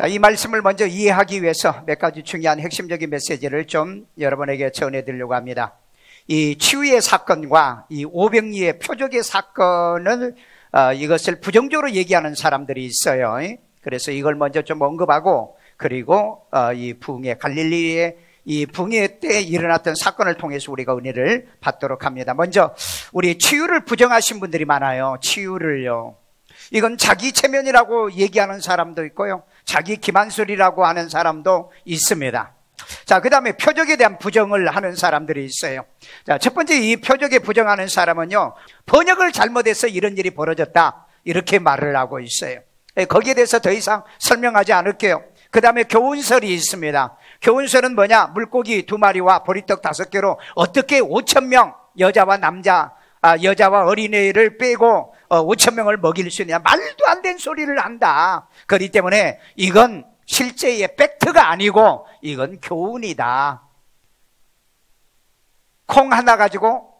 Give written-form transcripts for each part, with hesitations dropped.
자, 이 말씀을 먼저 이해하기 위해서 몇 가지 중요한 핵심적인 메시지를 좀 여러분에게 전해드리려고 합니다. 이 치유의 사건과 이 오병이의 표적의 사건을 이것을 부정적으로 얘기하는 사람들이 있어요. 그래서 이걸 먼저 좀 언급하고, 그리고 이 부흥회, 갈릴리의 이 부흥회 때 일어났던 사건을 통해서 우리가 은혜를 받도록 합니다. 먼저 우리 치유를 부정하신 분들이 많아요. 치유를요. 이건 자기 체면이라고 얘기하는 사람도 있고요, 자기 기만술이라고 하는 사람도 있습니다. 자, 그 다음에 표적에 대한 부정을 하는 사람들이 있어요. 자, 첫 번째 이 표적에 부정하는 사람은요, 번역을 잘못해서 이런 일이 벌어졌다, 이렇게 말을 하고 있어요. 거기에 대해서 더 이상 설명하지 않을게요. 그 다음에 교훈설이 있습니다. 교훈설은 뭐냐? 물고기 2마리와 보리떡 5개로 어떻게 5,000명 여자와 남자, 여자와 어린애를 빼고 5,000명을 먹일 수 있냐? 말도 안 되는 소리를 한다. 그렇기 때문에 이건 실제의 팩트가 아니고 이건 교훈이다. 콩 하나 가지고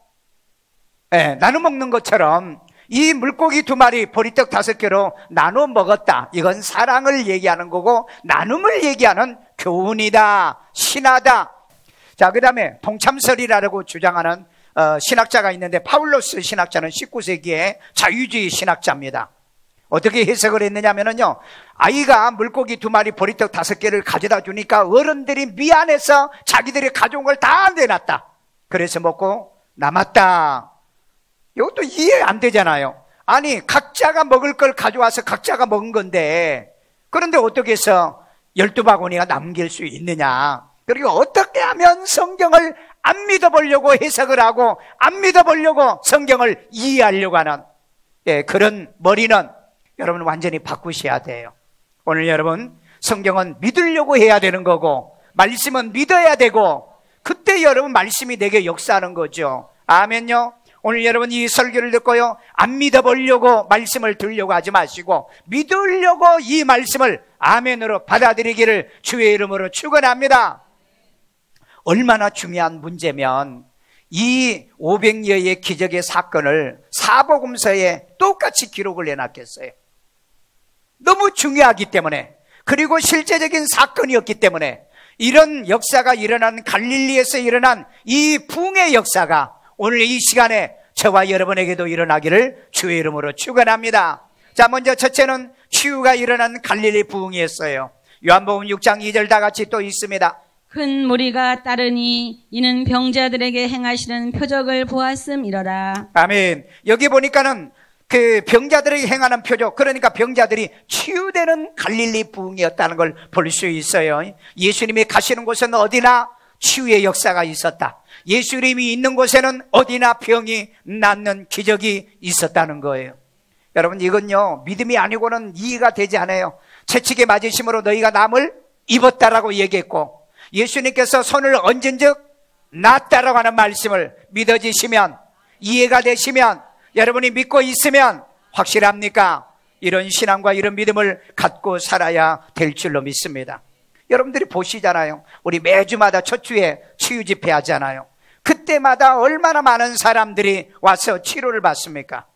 나눠 먹는 것처럼 이 물고기 2마리 보리떡 5개로 나눠 먹었다. 이건 사랑을 얘기하는 거고 나눔을 얘기하는 교훈이다, 신하다. 자, 그 다음에 동참설이라고 주장하는 신학자가 있는데, 파울로스 신학자는 19세기의 자유주의 신학자입니다. 어떻게 해석을 했느냐면요, 아이가 물고기 2마리 보리떡 5개를 가져다 주니까 어른들이 미안해서 자기들이 가져온 걸 다 내놨다. 그래서 먹고 남았다. 이것도 이해 안 되잖아요. 아니, 각자가 먹을 걸 가져와서 각자가 먹은 건데, 그런데 어떻게 해서 12바구니가 남길 수 있느냐. 그리고 어떻게 하면 성경을 안 믿어보려고 해석을 하고 안 믿어보려고 성경을 이해하려고 하는 그런 머리는 여러분 완전히 바꾸셔야 돼요. 오늘 여러분, 성경은 믿으려고 해야 되는 거고 말씀은 믿어야 되고, 그때 여러분 말씀이 내게 역사하는 거죠. 아멘요. 오늘 여러분 이 설교를 듣고요, 안 믿어보려고 말씀을 들으려고 하지 마시고 믿으려고 이 말씀을 아멘으로 받아들이기를 주의 이름으로 축원합니다. 얼마나 중요한 문제면 이 500여의 기적의 사건을 사복음서에 똑같이 기록을 해놨겠어요. 너무 중요하기 때문에, 그리고 실제적인 사건이었기 때문에 이런 역사가 일어난 갈릴리에서 일어난 이 부흥의 역사가 오늘 이 시간에 저와 여러분에게도 일어나기를 주의 이름으로 축원합니다. 자, 먼저 첫째는 치유가 일어난 갈릴리 부흥이었어요. 요한복음 6장 2절 다 같이 또 있습니다. 큰 무리가 따르니 이는 병자들에게 행하시는 표적을 보았음이러라. 아멘. 여기 보니까는 그 병자들에게 행하는 표적, 그러니까 병자들이 치유되는 갈릴리 부흥이었다는 걸 볼 수 있어요. 예수님이 가시는 곳은 어디나 치유의 역사가 있었다. 예수님이 있는 곳에는 어디나 병이 낫는 기적이 있었다는 거예요. 여러분, 이건요, 믿음이 아니고는 이해가 되지 않아요. 채찍에 맞으심으로 너희가 남을 입었다라고 얘기했고, 예수님께서 손을 얹은 즉 낫다라고 하는 말씀을 믿어지시면, 이해가 되시면, 여러분이 믿고 있으면 확실합니까? 이런 신앙과 이런 믿음을 갖고 살아야 될 줄로 믿습니다. 여러분들이 보시잖아요. 우리 매주마다 첫 주에 치유 집회 하잖아요. 그때마다 얼마나 많은 사람들이 와서 치료를 받습니까?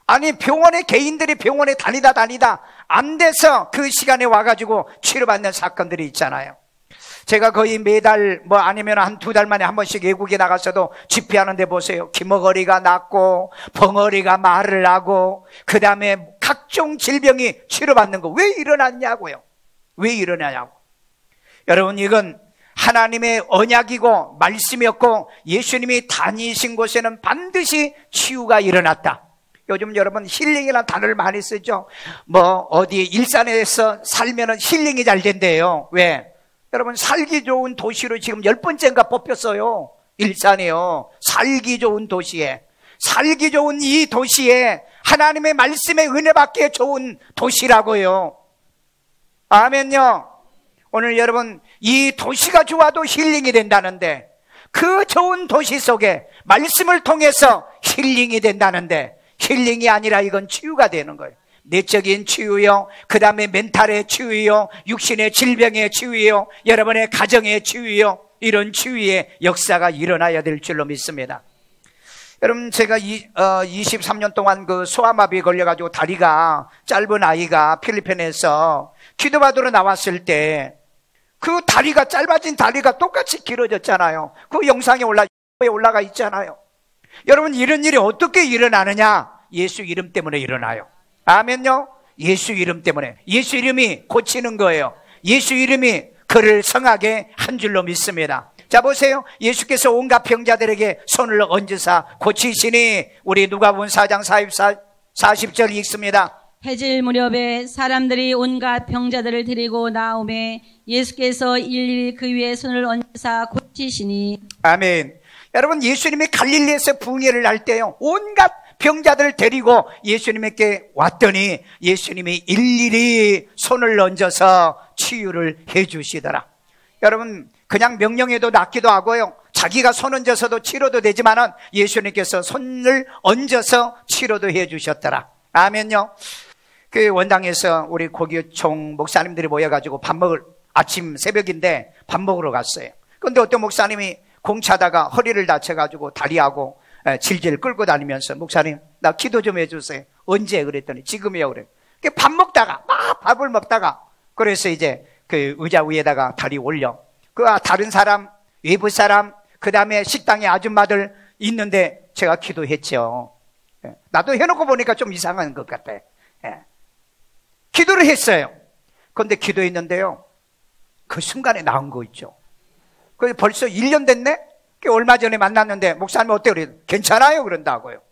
아니, 병원에, 개인들이 병원에 다니다 안 돼서 그 시간에 와가지고 치료받는 사건들이 있잖아요. 제가 거의 매달 아니면 한 2달 만에 한 번씩 외국에 나가서도 집회하는데 보세요. 기머거리가 낫고 벙어리가 말을 하고 그 다음에 각종 질병이 치료받는 거 왜 일어났냐고요. 왜 일어나냐고. 여러분, 이건 하나님의 언약이고 말씀이었고 예수님이 다니신 곳에는 반드시 치유가 일어났다. 요즘 여러분 힐링이라는 단어를 많이 쓰죠. 어디 일산에서 살면은 힐링이 잘 된대요. 왜? 여러분, 살기 좋은 도시로 지금 10번째인가 뽑혔어요. 일산이요. 살기 좋은 도시에, 살기 좋은 이 도시에 하나님의 말씀의 은혜 받기에 좋은 도시라고요. 아멘요. 오늘 여러분, 이 도시가 좋아도 힐링이 된다는데, 그 좋은 도시 속에 말씀을 통해서 힐링이 된다는데, 힐링이 아니라 이건 치유가 되는 거예요. 내적인 치유요, 그 다음에 멘탈의 치유요, 육신의 질병의 치유요, 여러분의 가정의 치유요, 이런 치유의 역사가 일어나야 될 줄로 믿습니다. 여러분, 제가 23년 동안 그 소아마비에 걸려가지고 다리가 짧은 아이가 필리핀에서 기도받으러 나왔을 때 그 다리가, 짧아진 다리가 똑같이 길어졌잖아요. 그 영상에 올라가 있잖아요. 여러분, 이런 일이 어떻게 일어나느냐? 예수 이름 때문에 일어나요. 아멘요? 예수 이름 때문에. 예수 이름이 고치는 거예요. 예수 이름이 그를 성하게 한 줄로 믿습니다. 자, 보세요. 예수께서 온갖 병자들에게 손을 얹으사 고치시니, 우리 누가복음 4장 40절 읽습니다. 해질 무렵에 사람들이 온갖 병자들을 데리고 나오매 예수께서 일일이 그 위에 손을 얹으사 고치시니. 아멘. 여러분, 예수님이 갈릴리에서 부흥회를 할 때요, 온갖 병자들을 데리고 예수님께 왔더니 예수님이 일일이 손을 얹어서 치유를 해 주시더라. 여러분, 그냥 명령해도 낫기도 하고요, 자기가 손 얹어서도 치료도 되지만은 예수님께서 손을 얹어서 치료도 해 주셨더라. 아멘요. 그 원당에서 우리 고기총 목사님들이 모여가지고 아침 새벽인데 밥 먹으러 갔어요. 그런데 어떤 목사님이 공차다가 허리를 다쳐가지고 다리하고 질질 끌고 다니면서, 목사님, 나 기도 좀 해주세요. 언제? 그랬더니 지금이요. 그래. 밥 먹다가, 밥을 먹다가, 그래서 이제 그 의자 위에다가 다리 올려. 그 다른 사람, 외부 사람, 그 다음에 식당에 아줌마들 있는데 제가 기도했죠. 나도 해놓고 보니까 좀 이상한 것 같아. 기도를 했어요. 그런데 기도했는데요, 그 순간에 나온 거 있죠. 그게 벌써 1년 됐네? 얼마 전에 만났는데, 목사님 어때요? 그래요. 괜찮아요? 그런다고요.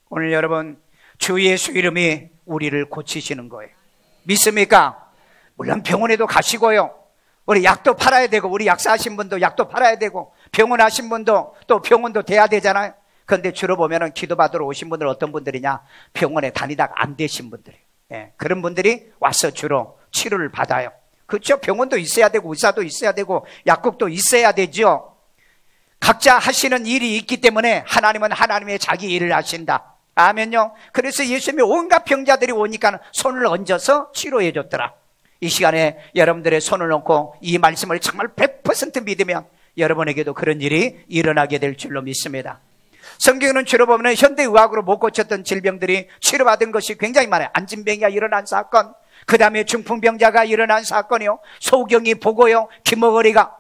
오늘 여러분, 주 예수 이름이 우리를 고치시는 거예요. 믿습니까? 물론 병원에도 가시고요, 우리 약도 팔아야 되고, 우리 약사하신 분도 약도 팔아야 되고, 병원 하신 분도 또 병원도 돼야 되잖아요. 그런데 주로 보면은 기도받으러 오신 분들은 어떤 분들이냐? 병원에 다니다가 안 되신 분들이에요. 그런 분들이 와서 주로 치료를 받아요. 그렇죠? 병원도 있어야 되고, 의사도 있어야 되고, 약국도 있어야 되죠. 각자 하시는 일이 있기 때문에 하나님은 하나님의 자기 일을 하신다. 아멘요. 그래서 예수님이 온갖 병자들이 오니까 손을 얹어서 치료해 줬더라. 이 시간에 여러분들의 손을 얹고 이 말씀을 정말 100% 믿으면 여러분에게도 그런 일이 일어나게 될 줄로 믿습니다. 성경에는 주로 보면 현대의학으로 못 고쳤던 질병들이 치료받은 것이 굉장히 많아요. 안진병이가 일어난 사건, 그 다음에 중풍병자가 일어난 사건이요, 소경이 보고요, 귀머거리가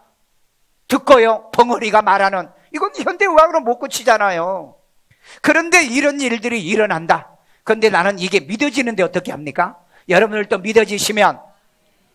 듣고요, 벙어리가 말하는, 이건 현대의학으로 못 고치잖아요. 그런데 이런 일들이 일어난다. 그런데 나는 이게 믿어지는데 어떻게 합니까? 여러분들도 믿어지시면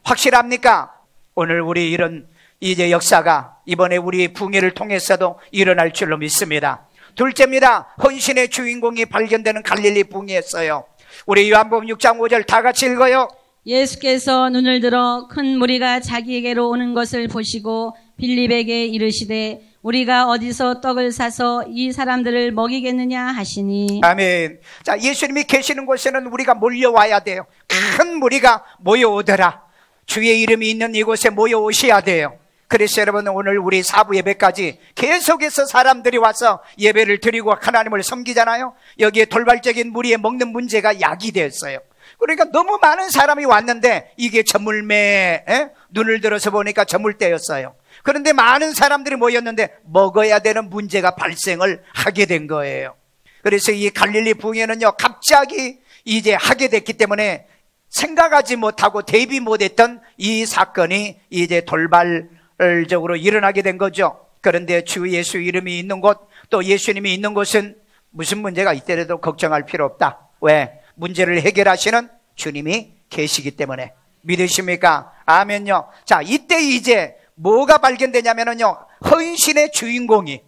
확실합니까? 오늘 우리 이런 이제 역사가 이번에 우리 부흥회를 통해서도 일어날 줄로 믿습니다. 둘째입니다. 헌신의 주인공이 발견되는 갈릴리 부흥회였어요. 우리 요한복음 6장 5절 다 같이 읽어요. 예수께서 눈을 들어 큰 무리가 자기에게로 오는 것을 보시고 빌립에게 이르시되 우리가 어디서 떡을 사서 이 사람들을 먹이겠느냐 하시니. 아멘. 자, 예수님이 계시는 곳에는 우리가 몰려와야 돼요. 큰 무리가 모여오더라. 주의 이름이 있는 이곳에 모여오셔야 돼요. 그래서 여러분, 오늘 우리 사부 예배까지 계속해서 사람들이 와서 예배를 드리고 하나님을 섬기잖아요. 여기에 돌발적인 무리에 먹는 문제가 야기되었어요. 그러니까 너무 많은 사람이 왔는데 이게 저물매, 눈을 들어서 보니까 저물때였어요. 그런데 많은 사람들이 모였는데 먹어야 되는 문제가 발생을 하게 된 거예요. 그래서 이 갈릴리 부흥회는요, 갑자기 이제 하게 됐기 때문에 생각하지 못하고 대비 못했던 이 사건이 이제 돌발적으로 일어나게 된 거죠. 그런데 주 예수 이름이 있는 곳, 또 예수님이 있는 곳은 무슨 문제가 있더라도 걱정할 필요 없다. 왜? 문제를 해결하시는 주님이 계시기 때문에. 믿으십니까? 아멘요. 자, 이때 이제 뭐가 발견되냐면요, 헌신의 주인공이,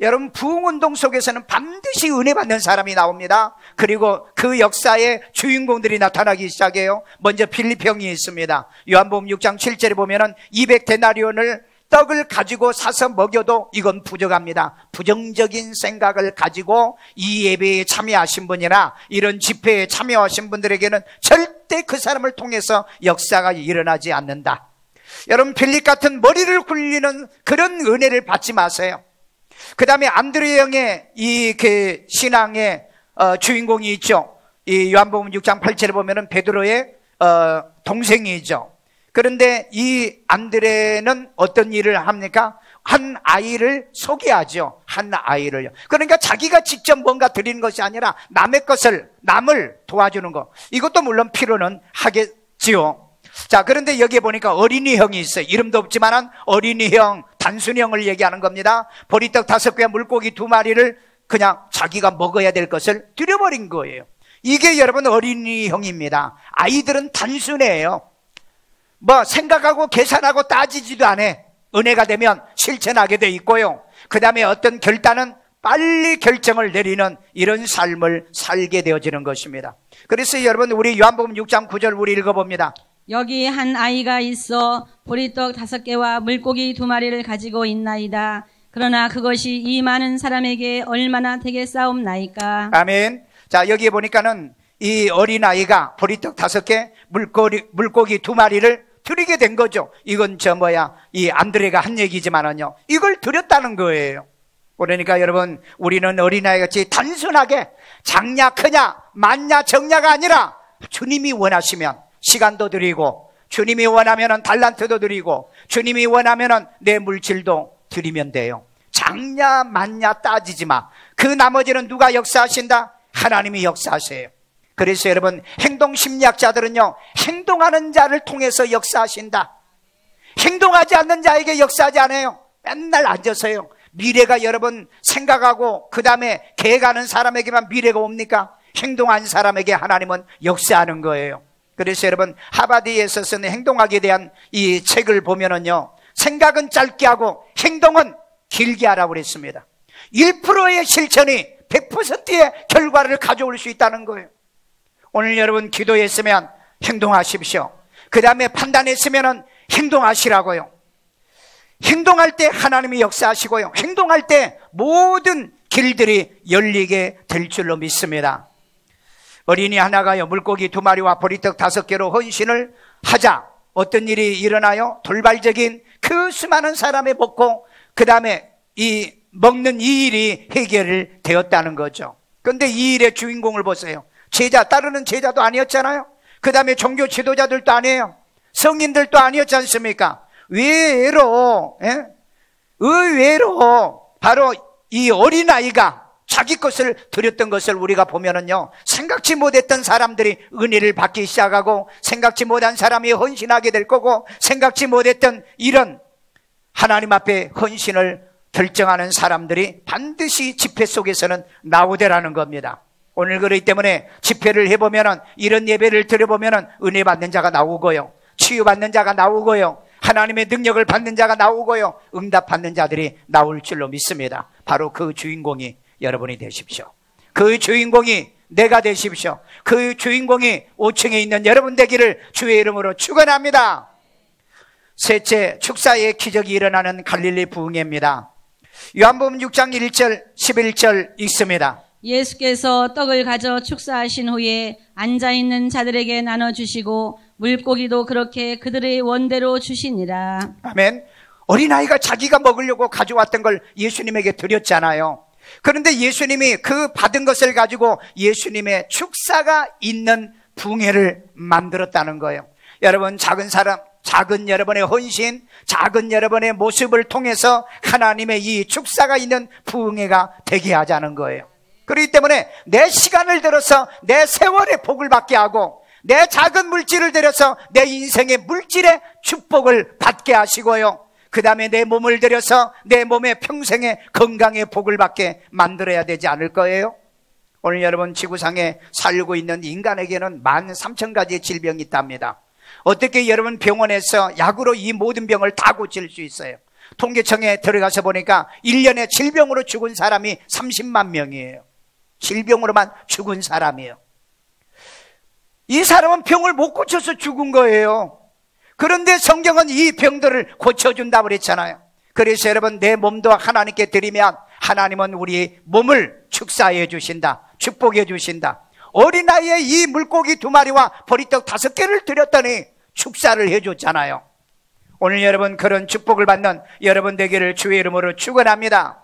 여러분, 부흥운동 속에서는 반드시 은혜 받는 사람이 나옵니다. 그리고 그 역사의 주인공들이 나타나기 시작해요. 먼저 빌립 형이 있습니다. 요한복음 6장 7절에 보면은 200데나리온을 떡을 가지고 사서 먹여도 이건 부족합니다. 부정적인 생각을 가지고 이 예배에 참여하신 분이나 이런 집회에 참여하신 분들에게는 절대 그 사람을 통해서 역사가 일어나지 않는다. 여러분, 빌립 같은 머리를 굴리는 그런 은혜를 받지 마세요. 그 다음에 안드레 형의 이 그 신앙의 주인공이 있죠. 이 요한복음 6장 8절에 보면은 베드로의 동생이죠. 그런데 이 안드레는 어떤 일을 합니까? 한 아이를 소개하죠. 한 아이를요. 그러니까 자기가 직접 뭔가 드리는 것이 아니라 남의 것을, 남을 도와주는 것. 이것도 물론 필요는 하겠지요. 자, 그런데 여기에 보니까 어린이 형이 있어요. 이름도 없지만 어린이 형, 단순히 형을 얘기하는 겁니다. 보리떡 5개, 물고기 2마리를 그냥 자기가 먹어야 될 것을 들여버린 거예요. 이게 여러분 어린이 형입니다. 아이들은 단순해요. 뭐 생각하고 계산하고 따지지도 않아. 은혜가 되면 실천하게 돼 있고요. 그 다음에 어떤 결단은 빨리 결정을 내리는 이런 삶을 살게 되어지는 것입니다. 그래서 여러분 우리 요한복음 6장 9절 우리 읽어봅니다. 여기 한 아이가 있어 보리떡 5개와 물고기 2마리를 가지고 있나이다. 그러나 그것이 이 많은 사람에게 얼마나 되겠사옵나이까. 아멘. 자, 여기에 보니까는 이 어린아이가 보리떡 5개, 물고기 2마리를 드리게 된 거죠. 이건 이 안드레가 한 얘기지만은요, 이걸 드렸다는 거예요. 그러니까 여러분, 우리는 어린아이같이 단순하게 작냐 크냐 많냐 적냐가 아니라 주님이 원하시면 시간도 드리고, 주님이 원하면 달란트도 드리고, 주님이 원하면 내 물질도 드리면 돼요. 작냐 많냐 따지지 마. 그 나머지는 누가 역사하신다? 하나님이 역사하세요. 그래서 여러분, 행동심리학자들은요, 행동하는 자를 통해서 역사하신다. 행동하지 않는 자에게 역사하지 않아요. 맨날 앉아서요. 미래가 여러분 생각하고 그 다음에 계획하는 사람에게만 미래가 옵니까? 행동한 사람에게 하나님은 역사하는 거예요. 그래서 여러분, 하바디에서 쓰는 행동하기에 대한 이 책을 보면은요, 생각은 짧게 하고 행동은 길게 하라고 그랬습니다. 1%의 실천이 100%의 결과를 가져올 수 있다는 거예요. 오늘 여러분 기도했으면 행동하십시오. 그 다음에 판단했으면 행동하시라고요. 행동할 때 하나님이 역사하시고요, 행동할 때 모든 길들이 열리게 될 줄로 믿습니다. 어린이 하나가요, 물고기 2마리와 보리떡 5개로 헌신을 하자. 어떤 일이 일어나요? 돌발적인 그 수많은 사람이 먹고 그 다음에 이 먹는 이 일이 해결을 되었다는 거죠. 그런데 이 일의 주인공을 보세요. 따르는 제자도 아니었잖아요. 그 다음에 종교 지도자들도 아니에요. 성인들도 아니었지 않습니까? 의외로 바로 이 어린아이가 자기 것을 드렸던 것을 우리가 보면은요, 생각지 못했던 사람들이 은혜를 받기 시작하고, 생각지 못한 사람이 헌신하게 될 거고, 생각지 못했던 이런 하나님 앞에 헌신을 결정하는 사람들이 반드시 집회 속에서는 나오더라는 겁니다. 오늘 그렇기 때문에 집회를 해보면은, 이런 예배를 드려보면은 은혜 받는 자가 나오고요, 치유받는 자가 나오고요, 하나님의 능력을 받는 자가 나오고요, 응답받는 자들이 나올 줄로 믿습니다. 바로 그 주인공이 여러분이 되십시오. 그 주인공이 내가 되십시오. 그 주인공이 5층에 있는 여러분 되기를 주의 이름으로 축원합니다. 셋째, 축사의 기적이 일어나는 갈릴리 부흥회입니다. 요한복음 6장 1절 11절 읽습니다. 예수께서 떡을 가져 축사하신 후에 앉아있는 자들에게 나눠주시고 물고기도 그렇게 그들의 원대로 주시니라. 아멘. 어린아이가 자기가 먹으려고 가져왔던 걸 예수님에게 드렸잖아요. 그런데 예수님이 그 받은 것을 가지고 예수님의 축사가 있는 부흥회를 만들었다는 거예요. 여러분, 작은 여러분의 헌신, 작은 여러분의 모습을 통해서 하나님의 이 축사가 있는 부흥회가 되게 하자는 거예요. 그렇기 때문에 내 시간을 들여서 내 세월의 복을 받게 하고, 내 작은 물질을 들여서 내 인생의 물질의 축복을 받게 하시고요, 그 다음에 내 몸을 들여서 내 몸의 평생의 건강의 복을 받게 만들어야 되지 않을 거예요. 오늘 여러분, 지구상에 살고 있는 인간에게는 13,000가지의 질병이 있답니다. 어떻게 여러분 병원에서 약으로 이 모든 병을 다 고칠 수 있어요? 통계청에 들어가서 보니까 1년에 질병으로 죽은 사람이 30만 명이에요. 질병으로만 죽은 사람이에요. 이 사람은 병을 못 고쳐서 죽은 거예요. 그런데 성경은 이 병들을 고쳐준다고 그랬잖아요. 그래서 여러분, 내 몸도 하나님께 드리면 하나님은 우리 몸을 축사해 주신다, 축복해 주신다. 어린아이의 이 물고기 2마리와 보리떡 5개를 드렸더니 축사를 해줬잖아요. 오늘 여러분, 그런 축복을 받는 여러분 되기를 주의 이름으로 축원합니다.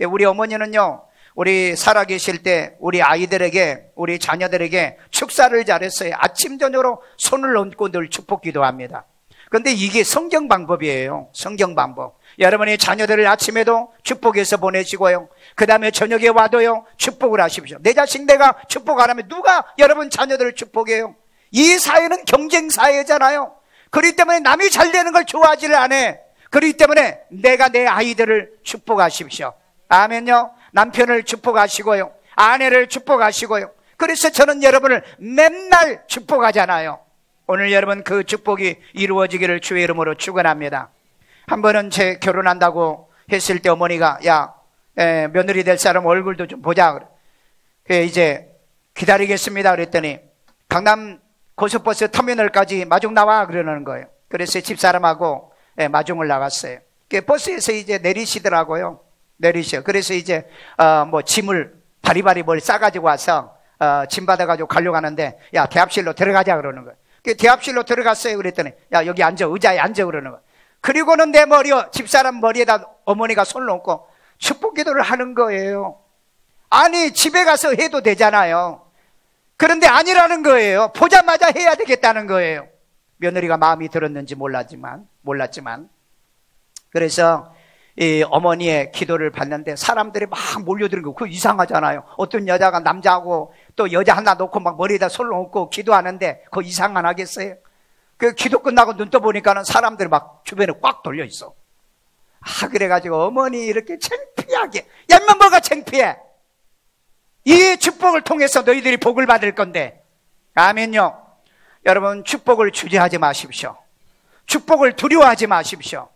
우리 어머니는요, 우리 살아계실 때 우리 아이들에게, 우리 자녀들에게 축사를 잘했어요. 아침 저녁으로 손을 얹고 늘 축복 기도합니다. 그런데 이게 성경 방법이에요. 성경 방법. 여러분의 자녀들을 아침에도 축복해서 보내시고요, 그 다음에 저녁에 와도요 축복을 하십시오. 내 자식 내가 축복 안 하면 누가 여러분 자녀들을 축복해요? 이 사회는 경쟁 사회잖아요. 그렇기 때문에 남이 잘 되는 걸 좋아하지를 않아. 그렇기 때문에 내가 내 아이들을 축복하십시오. 아멘요. 남편을 축복하시고요, 아내를 축복하시고요. 그래서 저는 여러분을 맨날 축복하잖아요. 오늘 여러분 그 축복이 이루어지기를 주의 이름으로 축원합니다. 한 번은 제 결혼한다고 했을 때 어머니가 야, 며느리 될 사람 얼굴도 좀 보자. 그래 이제 기다리겠습니다 그랬더니 강남 고속버스 터미널까지 마중 나와 그러는 거예요. 그래서 집사람하고 마중을 나갔어요. 버스에서 이제 내리시더라고요. 내리셔. 그래서 이제 짐을 바리바리 뭘 싸가지고 와서 짐 받아가지고 가려고 하는데 야, 대합실로 들어가자 그러는 거예요. 대합실로 들어갔어요. 그랬더니 야, 여기 앉아, 의자에 앉아 그러는 거예요. 그리고는 내 집사람 머리에다 어머니가 손을 얹고 축복 기도를 하는 거예요. 아니 집에 가서 해도 되잖아요. 그런데 아니라는 거예요. 보자마자 해야 되겠다는 거예요. 며느리가 마음이 들었는지 몰랐지만 그래서 이 어머니의 기도를 받는데 사람들이 막 몰려드는 거, 그거 이상하잖아요. 어떤 여자가 남자하고 또 여자 하나 놓고 막 머리에다 손을 얹고 기도하는데 그거 이상 안 하겠어요? 그 기도 끝나고 눈 떠보니까는 사람들이 막 주변에 꽉 돌려 있어. 그래가지고 어머니 이렇게 창피하게, 야면 뭐가 창피해? 이 축복을 통해서 너희들이 복을 받을 건데. 아멘요. 여러분 축복을 주저하지 마십시오. 축복을 두려워하지 마십시오.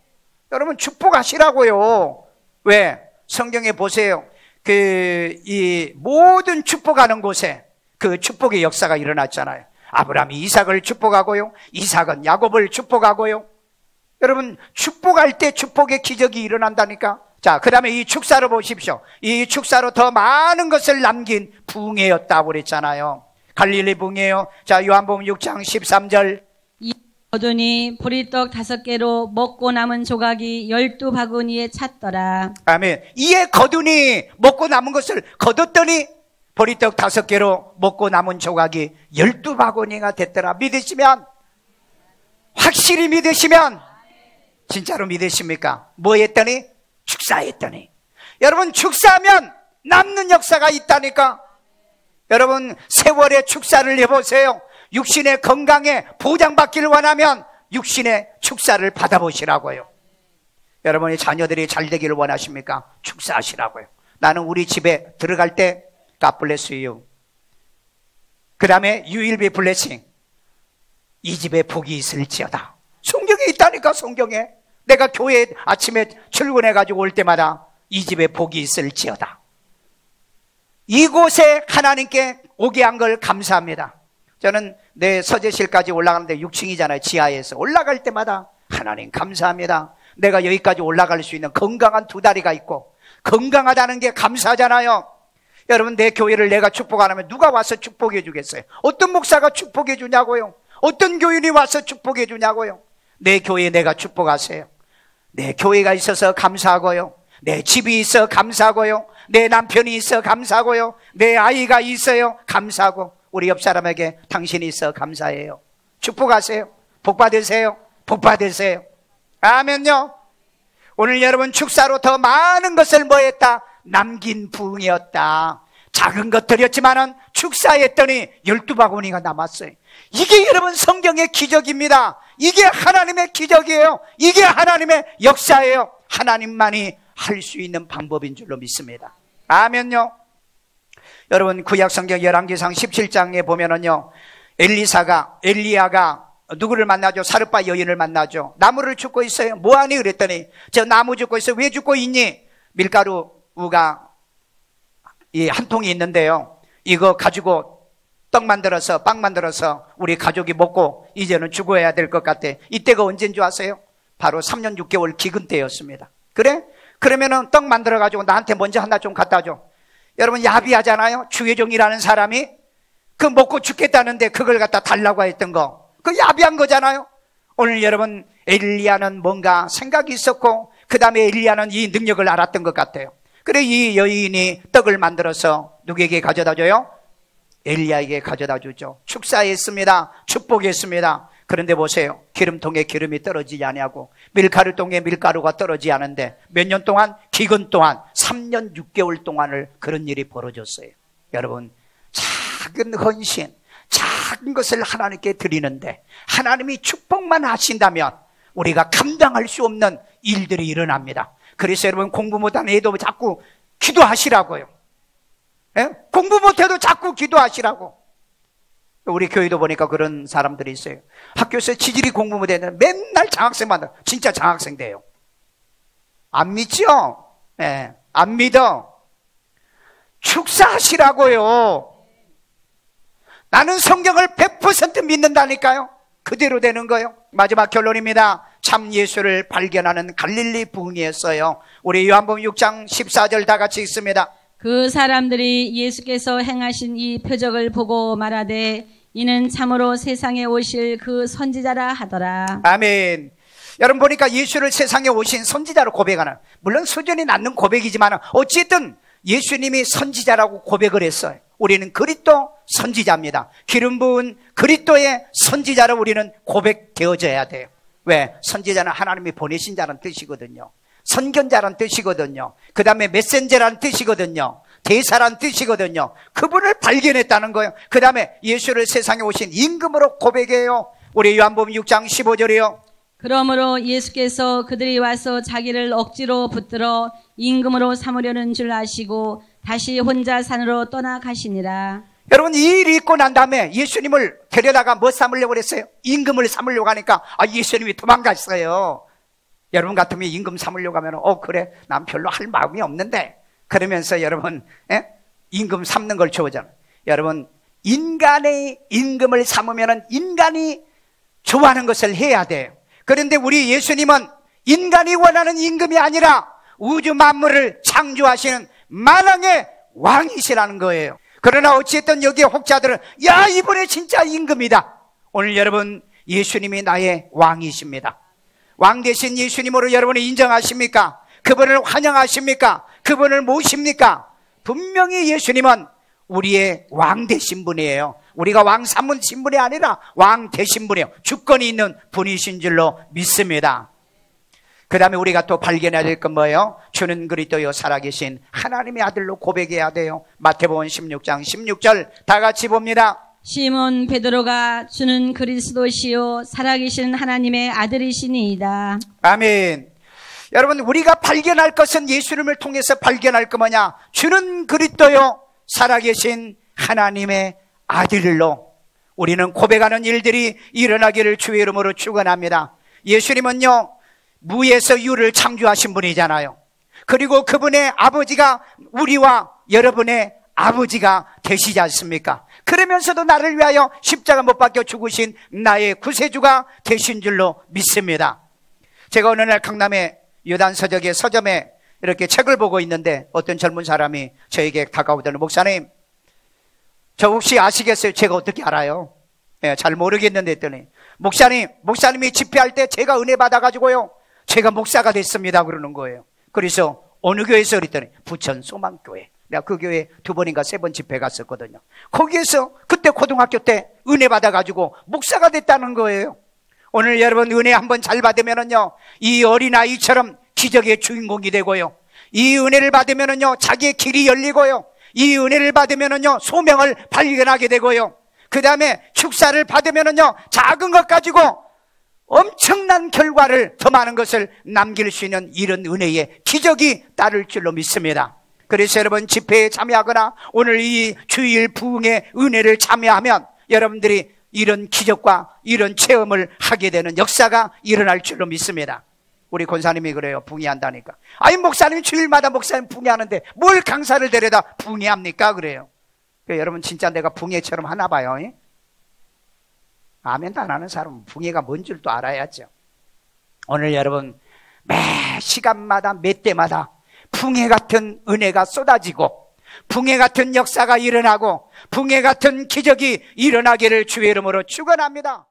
여러분 축복하시라고요. 왜? 성경에 보세요. 이 모든 축복하는 곳에 그 축복의 역사가 일어났잖아요. 아브라함이 이삭을 축복하고요, 이삭은 야곱을 축복하고요. 여러분 축복할 때 축복의 기적이 일어난다니까. 자, 그 다음에 이 축사로 보십시오. 이 축사로 더 많은 것을 남긴 붕해였다고 그랬잖아요. 갈릴리 붕해요. 자, 요한복음 6장 13절. 이 거두니 보리떡 5개로 먹고 남은 조각이 12바구니에 찼더라. 아멘. 이에 거두니 먹고 남은 것을 거뒀더니 보리떡 5개로 먹고 남은 조각이 12바구니가 됐더라. 믿으시면, 확실히 믿으시면, 진짜로 믿으십니까? 뭐 했더니? 축사했더니. 여러분 축사하면 남는 역사가 있다니까. 여러분 세월의 축사를 해보세요. 육신의 건강에 보장받기를 원하면 육신의 축사를 받아보시라고요. 여러분의 자녀들이 잘 되기를 원하십니까? 축사하시라고요. 나는 우리 집에 들어갈 때 God bless you. 그 다음에 you will be blessing. 이 집에 복이 있을지어다. 성경에 있다니까. 성경에. 내가 교회에 아침에 출근해가지고 올 때마다 이 집에 복이 있을지어다. 이곳에 하나님께 오게 한 걸 감사합니다. 저는 내 서재실까지 올라가는데 6층이잖아요. 지하에서 올라갈 때마다 하나님 감사합니다. 내가 여기까지 올라갈 수 있는 건강한 2다리가 있고, 건강하다는 게 감사하잖아요. 여러분 내 교회를 내가 축복 안 하면 누가 와서 축복해 주겠어요? 어떤 목사가 축복해 주냐고요? 어떤 교인이 와서 축복해 주냐고요? 내 교회에 내가 축복하세요. 내 교회가 있어서 감사하고요, 내 집이 있어 감사하고요, 내 남편이 있어 감사하고요, 내 아이가 있어요 감사하고, 우리 옆 사람에게 당신이 있어 감사해요. 축복하세요. 복 받으세요. 복 받으세요. 아멘요. 오늘 여러분 축사로 더 많은 것을 뭐 했다? 남긴 부흥이었다. 작은 것들이었지만은 축사했더니 12바구니가 남았어요. 이게 여러분 성경의 기적입니다. 이게 하나님의 기적이에요. 이게 하나님의 역사예요. 하나님만이 할 수 있는 방법인 줄로 믿습니다. 아멘요. 여러분 구약 성경 열왕기상 17장에 보면은요, 엘리야가 누구를 만나죠? 사르파 여인을 만나죠. 나무를 줍고 있어요. 뭐하니? 그랬더니 저 나무 줍고 있어요. 왜 줍고 있니? 밀가루가 한 통이 있는데요, 이거 가지고 떡 만들어서 빵 만들어서 우리 가족이 먹고 이제는 죽어야 될 것 같아. 이때가 언제인 줄 아세요? 바로 3년 6개월 기근 때였습니다. 그래? 그러면은 떡 만들어 가지고 나한테 먼저 하나 좀 갖다 줘. 여러분 야비하잖아요. 주혜종이라는 사람이 그 먹고 죽겠다는데 그걸 갖다 달라고 했던 거, 그 야비한 거잖아요. 오늘 여러분 엘리야는 뭔가 생각이 있었고, 그 다음에 엘리야는 이 능력을 알았던 것 같아요. 그래 이 여인이 떡을 만들어서 누구에게 가져다 줘요? 엘리야에게 가져다 주죠. 축사했습니다. 축복했습니다. 그런데 보세요. 기름통에 기름이 떨어지지 아니하고 밀가루통에 밀가루가 떨어지지 않은데 몇 년 동안? 기근 동안 3년 6개월 동안을 그런 일이 벌어졌어요. 여러분 작은 헌신, 작은 것을 하나님께 드리는데 하나님이 축복만 하신다면 우리가 감당할 수 없는 일들이 일어납니다. 그래서 여러분 공부 못하는 애도 자꾸 기도하시라고요. 예? 공부 못해도 자꾸 기도하시라고. 우리 교회도 보니까 그런 사람들이 있어요. 학교에서 지질이 공부 못했는데 맨날 장학생만, 진짜 장학생 돼요. 안 믿죠? 예, 안 믿어. 축사하시라고요. 나는 성경을 100% 믿는다니까요. 그대로 되는 거예요. 마지막 결론입니다. 참 예수를 발견하는 갈릴리 부흥이었어요. 우리 요한복음 6장 14절 다 같이 읽습니다. 그 사람들이 예수께서 행하신 이 표적을 보고 말하되 이는 참으로 세상에 오실 그 선지자라 하더라. 아멘. 여러분 보니까 예수를 세상에 오신 선지자로 고백하는, 물론 수준이 낮는 고백이지만 어쨌든 예수님이 선지자라고 고백을 했어요. 우리는 그리스도 선지자입니다. 기름 부은 그리스도의 선지자로 우리는 고백되어져야 돼요. 왜? 선지자는 하나님이 보내신 자라는 뜻이거든요. 선견자라는 뜻이거든요. 그 다음에 메신저라는 뜻이거든요. 대사라는 뜻이거든요. 그분을 발견했다는 거예요. 그 다음에 예수를 세상에 오신 임금으로 고백해요. 우리 요한복음 6장 15절이요. 그러므로 예수께서 그들이 와서 자기를 억지로 붙들어 임금으로 삼으려는 줄 아시고 다시 혼자 산으로 떠나가시니라. 여러분 이 일이 있고 난 다음에 예수님을 데려다가 뭐 삼으려고 그랬어요? 임금을 삼으려고 하니까 예수님이 도망갔어요. 여러분 같으면 임금 삼으려고 하면 그래 난 별로 할 마음이 없는데 그러면서 여러분 임금 삼는 걸 좋아하잖아요. 여러분 인간의 임금을 삼으면 인간이 좋아하는 것을 해야 돼요. 그런데 우리 예수님은 인간이 원하는 임금이 아니라 우주 만물을 창조하시는 만왕의 왕이시라는 거예요. 그러나 어찌됐든 여기에 혹자들은 야 이분이 진짜 임금이다. 오늘 여러분 예수님이 나의 왕이십니다. 왕 대신 예수님으로 여러분이 인정하십니까? 그분을 환영하십니까? 그분을 모십니까? 분명히 예수님은 우리의 왕 되신 분이에요. 우리가 왕 삼으신 분이 아니라 왕 되신 분이에요. 주권이 있는 분이신 줄로 믿습니다. 그 다음에 우리가 또 발견해야 될 건 뭐예요? 주는 그리스도요 살아계신 하나님의 아들로 고백해야 돼요. 마태복음 16장 16절 다 같이 봅니다. 시몬 베드로가 주는 그리스도시요 살아계신 하나님의 아들이시니이다. 아멘. 여러분 우리가 발견할 것은 예수님을 통해서 발견할 거 뭐냐? 주는 그리스도요 살아계신 하나님의 아들로 우리는 고백하는 일들이 일어나기를 주의 이름으로 축원합니다. 예수님은요 무에서 유를 창조하신 분이잖아요. 그리고 그분의 아버지가 우리와 여러분의 아버지가 되시지 않습니까? 그러면서도 나를 위하여 십자가 못 박혀 죽으신 나의 구세주가 되신 줄로 믿습니다. 제가 어느 날 강남의 요단서적의 서점에 이렇게 책을 보고 있는데 어떤 젊은 사람이 저에게 다가오더니 목사님 저 혹시 아시겠어요? 제가 어떻게 알아요? 잘 모르겠는데 했더니 목사님이 집회할 때 제가 은혜 받아가지고요 제가 목사가 됐습니다 그러는 거예요. 그래서 어느 교회에서 그랬더니 부천 소망교회. 내가 그 교회 2번인가 3번 집회 갔었거든요. 거기에서 그때 고등학교 때 은혜 받아가지고 목사가 됐다는 거예요. 오늘 여러분 은혜 한번 잘 받으면은요 이 어린아이처럼 기적의 주인공이 되고요 이 은혜를 받으면은요 자기의 길이 열리고요 이 은혜를 받으면은요 소명을 발견하게 되고요 그 다음에 축사를 받으면은요 작은 것 가지고 엄청난 결과를 더 많은 것을 남길 수 있는 이런 은혜의 기적이 따를 줄로 믿습니다. 그래서 여러분 집회에 참여하거나 오늘 이 주일 부흥의 은혜를 참여하면 여러분들이 이런 기적과 이런 체험을 하게 되는 역사가 일어날 줄로 믿습니다. 우리 권사님이 그래요. 붕이한다니까. 아니 목사님이 주일마다 목사님 붕이하는데 뭘 강사를 데려다 붕이합니까? 그래요. 여러분 진짜 내가 붕이처럼 하나 봐요. 아멘도 안 하는 사람은 붕이가 뭔 줄도 알아야죠. 오늘 여러분 매 시간마다 매 때마다 붕이 같은 은혜가 쏟아지고 붕이 같은 역사가 일어나고 붕이 같은 기적이 일어나기를 주의 이름으로 축원합니다.